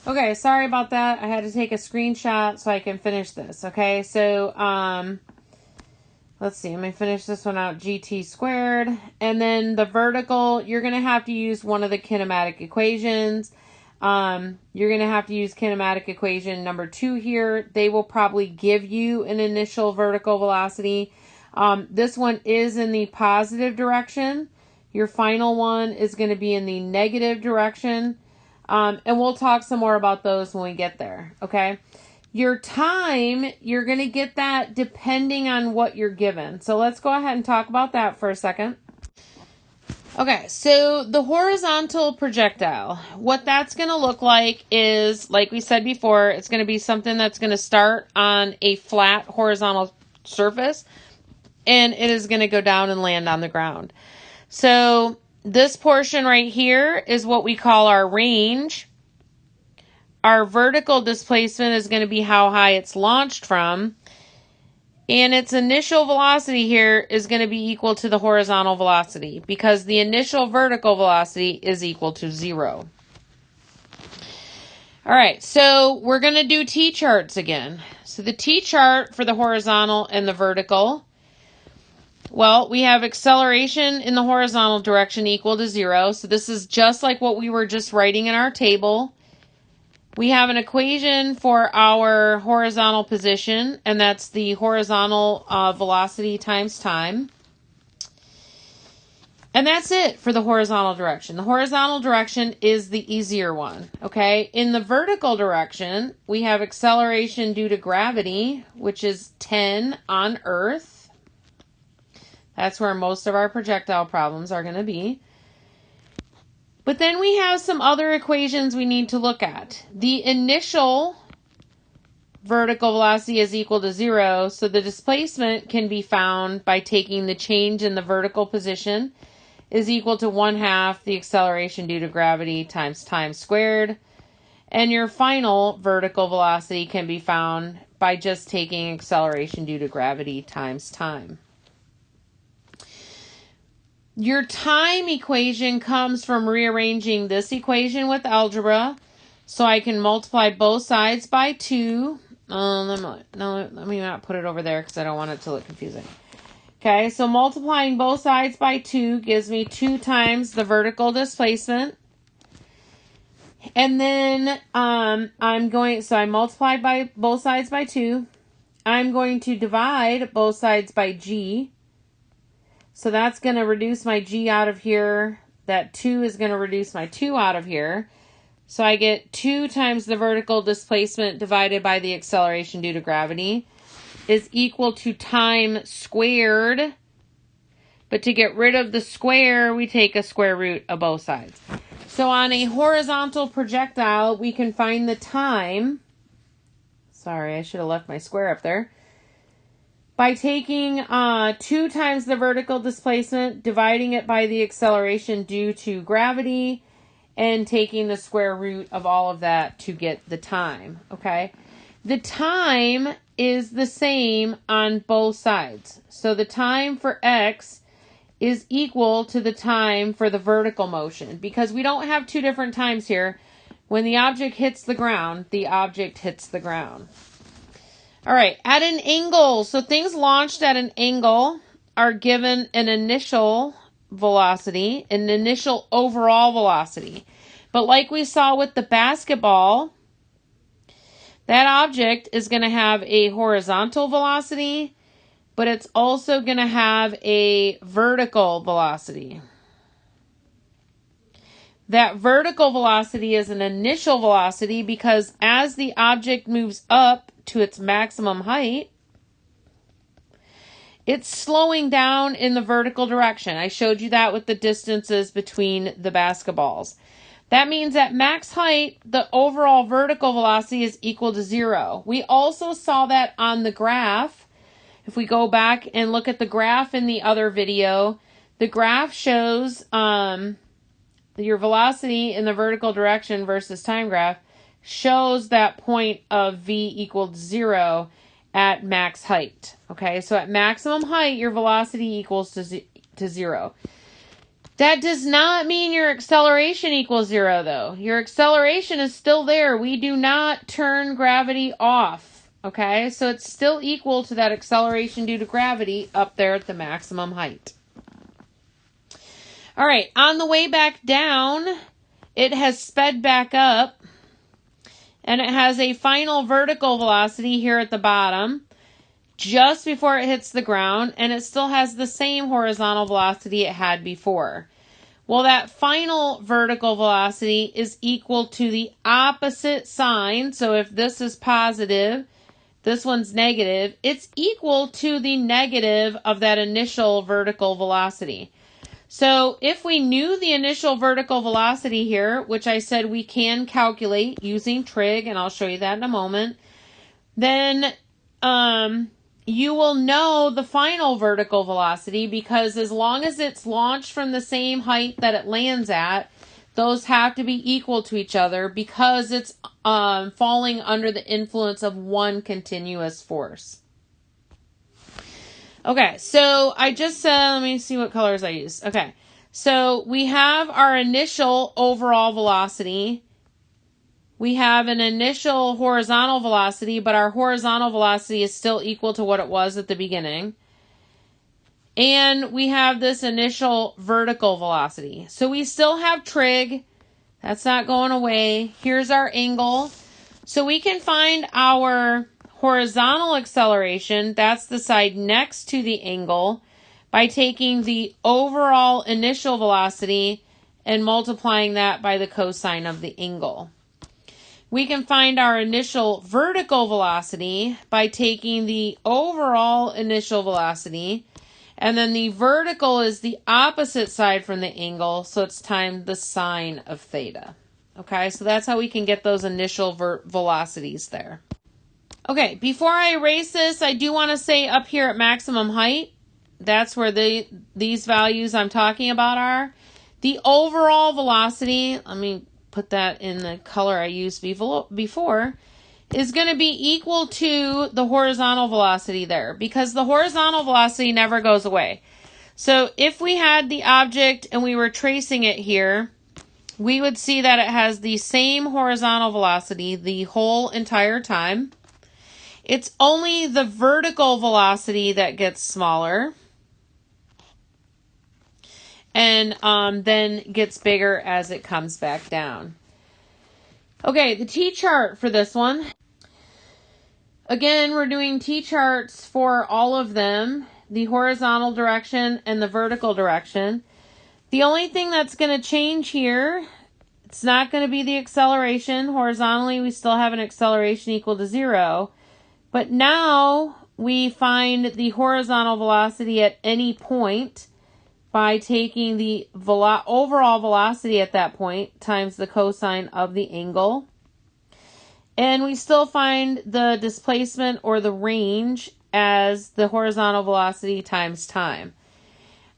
Okay, sorry about that. I had to take a screenshot so I can finish this. Okay, so let's see. Let me finish this one out. GT squared. And then the vertical, you're going to have to use one of the kinematic equations. You're going to have to use kinematic equation number 2 here. They will probably give you an initial vertical velocity. This one is in the positive direction. Your final one is going to be in the negative direction. And we'll talk some more about those when we get there. Okay. Your time, you're going to get that depending on what you're given. So let's go ahead and talk about that for a second. Okay, so the horizontal projectile, what that's going to look like is, like we said before, it's going to be something that's going to start on a flat horizontal surface, and it is going to go down and land on the ground. So this portion right here is what we call our range. Our vertical displacement is going to be how high it's launched from. And its initial velocity here is going to be equal to the horizontal velocity because the initial vertical velocity is equal to 0. All right, so we're going to do T-charts again. So the T-chart for the horizontal and the vertical. Well, we have acceleration in the horizontal direction equal to 0. So this is just like what we were just writing in our table. We have an equation for our horizontal position, and that's the horizontal velocity times time. And that's it for the horizontal direction. The horizontal direction is the easier one, okay? In the vertical direction, we have acceleration due to gravity, which is 10 on Earth. That's where most of our projectile problems are going to be. But then we have some other equations we need to look at. The initial vertical velocity is equal to 0, so the displacement can be found by taking the change in the vertical position is equal to 1/2 the acceleration due to gravity times time squared. And your final vertical velocity can be found by just taking acceleration due to gravity times time. Your time equation comes from rearranging this equation with algebra. So I can multiply both sides by 2. Let me not put it over there because I don't want it to look confusing. Okay, so multiplying both sides by 2 gives me 2 times the vertical displacement. And then I multiplied by both sides by 2. I'm going to divide both sides by g. So that's going to reduce my g out of here. That 2 is going to reduce my 2 out of here. So I get 2 times the vertical displacement divided by the acceleration due to gravity is equal to time squared. But to get rid of the square, we take a square root of both sides. So on a horizontal projectile, we can find the time. Sorry, I should have left my square up there. By taking 2 times the vertical displacement, dividing it by the acceleration due to gravity, and taking the square root of all of that to get the time, okay? The time is the same on both sides. So the time for x is equal to the time for the vertical motion because we don't have 2 different times here. When the object hits the ground, the object hits the ground. All right, at an angle. So things launched at an angle are given an initial velocity, an initial overall velocity. But like we saw with the basketball, that object is going to have a horizontal velocity, but it's also going to have a vertical velocity. That vertical velocity is an initial velocity because as the object moves up to its maximum height, it's slowing down in the vertical direction. I showed you that with the distances between the basketballs. That means at max height, the overall vertical velocity is equal to 0. We also saw that on the graph. If we go back and look at the graph in the other video, the graph shows your velocity in the vertical direction versus time graph shows that point of v equals 0 at max height. Okay, so at maximum height, your velocity equals to 0. That does not mean your acceleration equals 0, though. Your acceleration is still there. We do not turn gravity off, okay? So it's still equal to that acceleration due to gravity up there at the maximum height. All right, on the way back down, it has sped back up, and it has a final vertical velocity here at the bottom, just before it hits the ground, and it still has the same horizontal velocity it had before. Well, that final vertical velocity is equal to the opposite sign. So if this is positive, this one's negative, it's equal to the negative of that initial vertical velocity. So if we knew the initial vertical velocity here, which I said we can calculate using trig, and I'll show you that in a moment, then you will know the final vertical velocity, because as long as it's launched from the same height that it lands at, those have to be equal to each other because it's falling under the influence of one continuous force. Okay, so I just said, let me see what colors I use. Okay, so we have our initial overall velocity. We have an initial horizontal velocity, but our horizontal velocity is still equal to what it was at the beginning. And we have this initial vertical velocity. So we still have trig. That's not going away. Here's our angle. So we can find our horizontal acceleration, that's the side next to the angle, by taking the overall initial velocity and multiplying that by the cosine of the angle. We can find our initial vertical velocity by taking the overall initial velocity, and then the vertical is the opposite side from the angle, so it's times the sine of theta. Okay, so that's how we can get those initial velocities there. Okay, before I erase this, I do want to say up here at maximum height, that's where these values I'm talking about are. The overall velocity, let me put that in the color I used before, is going to be equal to the horizontal velocity there, because the horizontal velocity never goes away. So if we had the object and we were tracing it here, we would see that it has the same horizontal velocity the whole entire time. It's only the vertical velocity that gets smaller and then gets bigger as it comes back down. Okay, the T-chart for this one. Again, we're doing T-charts for all of them, the horizontal direction and the vertical direction. The only thing that's going to change here, it's not going to be the acceleration. Horizontally, we still have an acceleration equal to 0. But now we find the horizontal velocity at any point by taking the overall velocity at that point times the cosine of the angle. And we still find the displacement or the range as the horizontal velocity times time.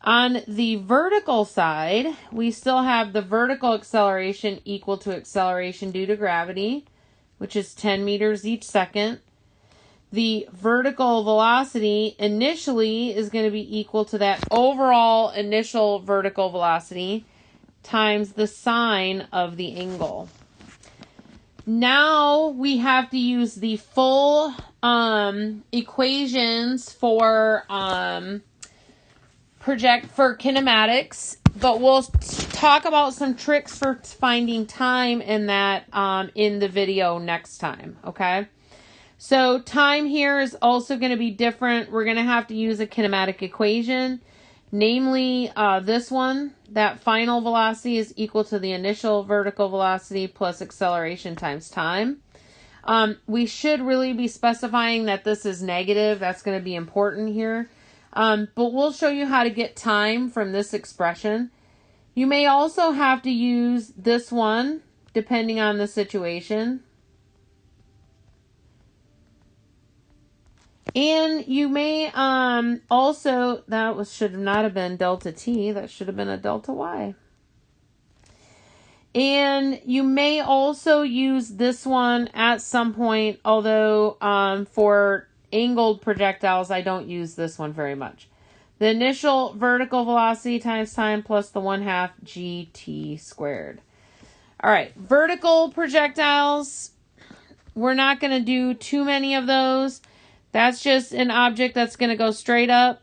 On the vertical side, we still have the vertical acceleration equal to acceleration due to gravity, which is 10 meters each second. The vertical velocity initially is going to be equal to that overall initial vertical velocity times the sine of the angle. Now we have to use the full equations for kinematics, but we'll talk about some tricks for finding time in that in the video next time, okay? So time here is also going to be different. We're going to have to use a kinematic equation, namely this one. That final velocity is equal to the initial vertical velocity plus acceleration times time. We should really be specifying that this is negative. That's going to be important here. But we'll show you how to get time from this expression. You may also have to use this one depending on the situation. And you may also, should not have been delta t, that should have been a delta y. And you may also use this one at some point, although for angled projectiles, I don't use this one very much. The initial vertical velocity times time plus the 1/2 gt squared. All right, vertical projectiles. We're not going to do too many of those. That's just an object that's going to go straight up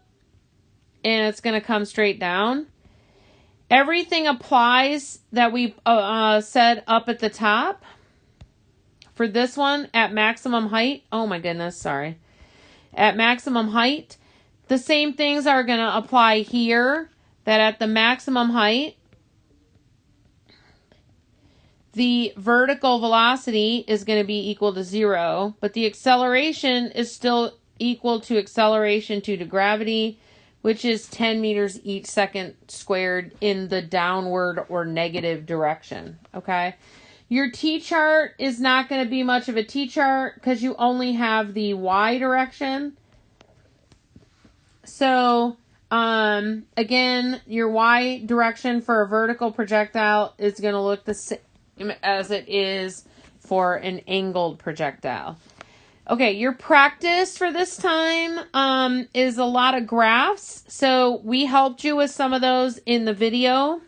and it's going to come straight down. Everything applies that we said up at the top. For this one, at maximum height. Oh my goodness, sorry. At maximum height, the same things are going to apply here. That at the maximum height, the vertical velocity is going to be equal to 0, but the acceleration is still equal to acceleration due to gravity, which is 10 meters each second squared in the downward or negative direction, okay? Your T-chart is not going to be much of a T-chart because you only have the Y direction. So, again, your Y direction for a vertical projectile is going to look the same as it is for an angled projectile. Okay, your practice for this time is a lot of graphs. So we helped you with some of those in the video.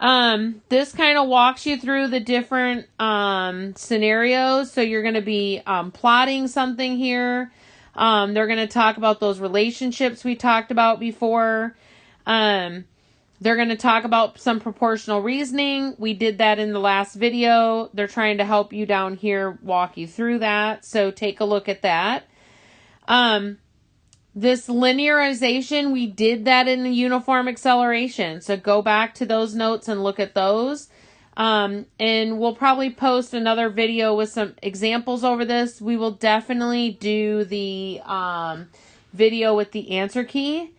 This kind of walks you through the different scenarios. So you're going to be plotting something here. They're going to talk about those relationships we talked about before. They're going to talk about some proportional reasoning. We did that in the last video. They're trying to help you down here, walk you through that. So take a look at that. This linearization, we did that in the uniform acceleration. So go back to those notes and look at those. And we'll probably post another video with some examples over this. We will definitely do the video with the answer key.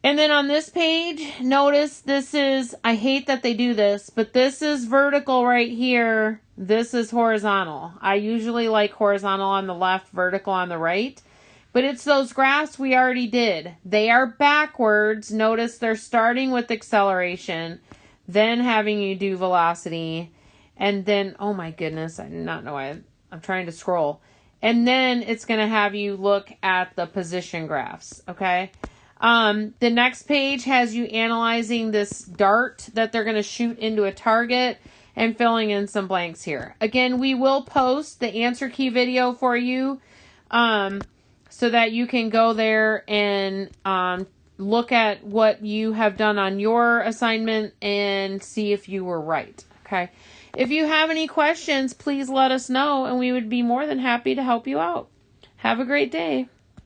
And then on this page, notice this is, I hate that they do this, but this is vertical right here. This is horizontal. I usually like horizontal on the left, vertical on the right. But it's those graphs we already did. They are backwards. Notice they're starting with acceleration, then having you do velocity. And then, oh my goodness, I do not know why I'm trying to scroll. And then it's going to have you look at the position graphs, okay? The next page has you analyzing this dart that they're going to shoot into a target and filling in some blanks here. Again, we will post the answer key video for you so that you can go there and look at what you have done on your assignment and see if you were right. Okay. If you have any questions, please let us know and we would be more than happy to help you out. Have a great day.